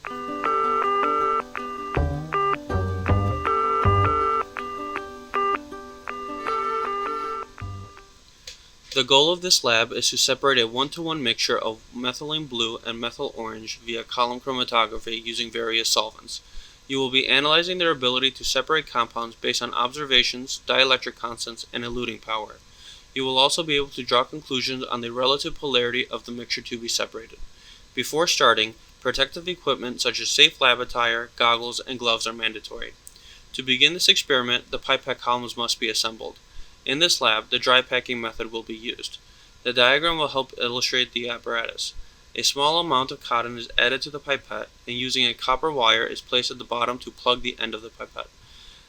The goal of this lab is to separate a one-to-one mixture of methylene blue and methyl orange via column chromatography using various solvents. You will be analyzing their ability to separate compounds based on observations, dielectric constants, and eluting power. You will also be able to draw conclusions on the relative polarity of the mixture to be separated. Before starting, protective equipment such as safe lab attire, goggles, and gloves are mandatory. To begin this experiment, the pipette columns must be assembled. In this lab, the dry packing method will be used. The diagram will help illustrate the apparatus. A small amount of cotton is added to the pipette, and using a copper wire is placed at the bottom to plug the end of the pipette.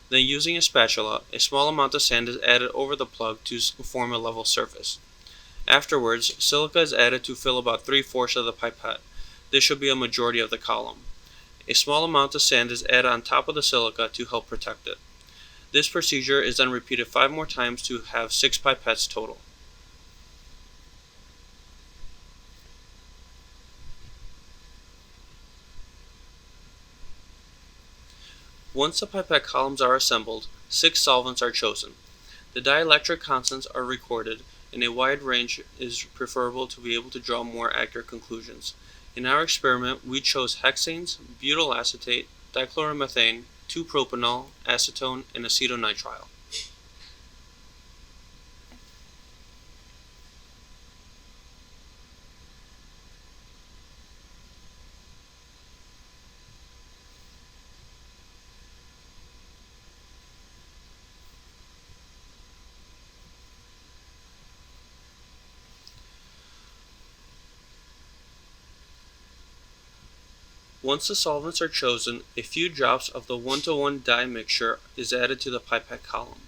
Then using a spatula, a small amount of sand is added over the plug to form a level surface. Afterwards, silica is added to fill about 3/4 of the pipette. This should be a majority of the column. A small amount of sand is added on top of the silica to help protect it. This procedure is then repeated 5 more times to have 6 pipettes total. Once the pipette columns are assembled, 6 solvents are chosen. The dielectric constants are recorded, and a wide range is preferable to be able to draw more accurate conclusions. In our experiment, we chose hexanes, butyl acetate, dichloromethane, 2-propanol, acetone, and acetonitrile. Once the solvents are chosen, a few drops of the 1-to-1 dye mixture is added to the pipette column.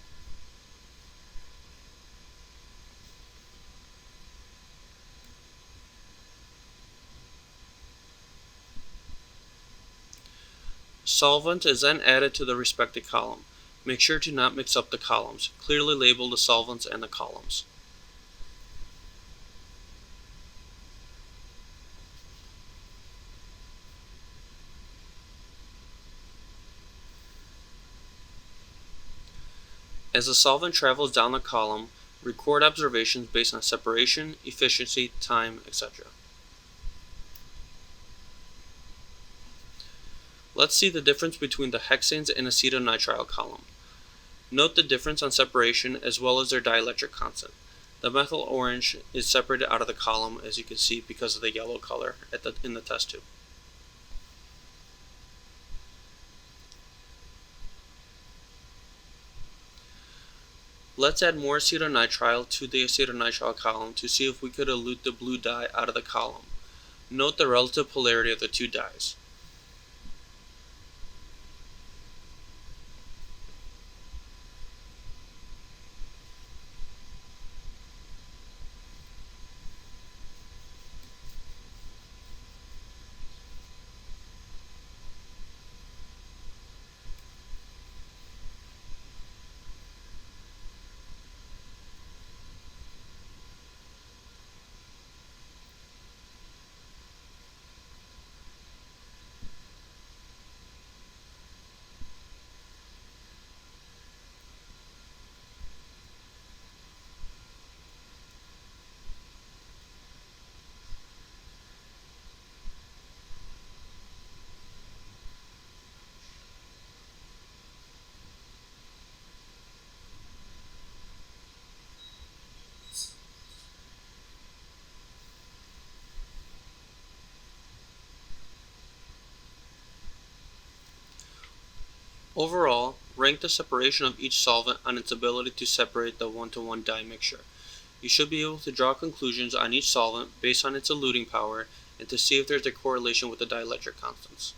Solvent is then added to the respective column. Make sure to not mix up the columns. Clearly label the solvents and the columns. As the solvent travels down the column, record observations based on separation, efficiency, time, etc. Let's see the difference between the hexanes and acetonitrile column. Note the difference on separation as well as their dielectric constant. The methyl orange is separated out of the column, as you can see, because of the yellow color in the test tube. Let's add more acetonitrile to the acetonitrile column to see if we could elute the blue dye out of the column. Note the relative polarity of the two dyes. Overall, rank the separation of each solvent on its ability to separate the 1-to-1 dye mixture. You should be able to draw conclusions on each solvent based on its eluting power and to see if there is a correlation with the dielectric constants.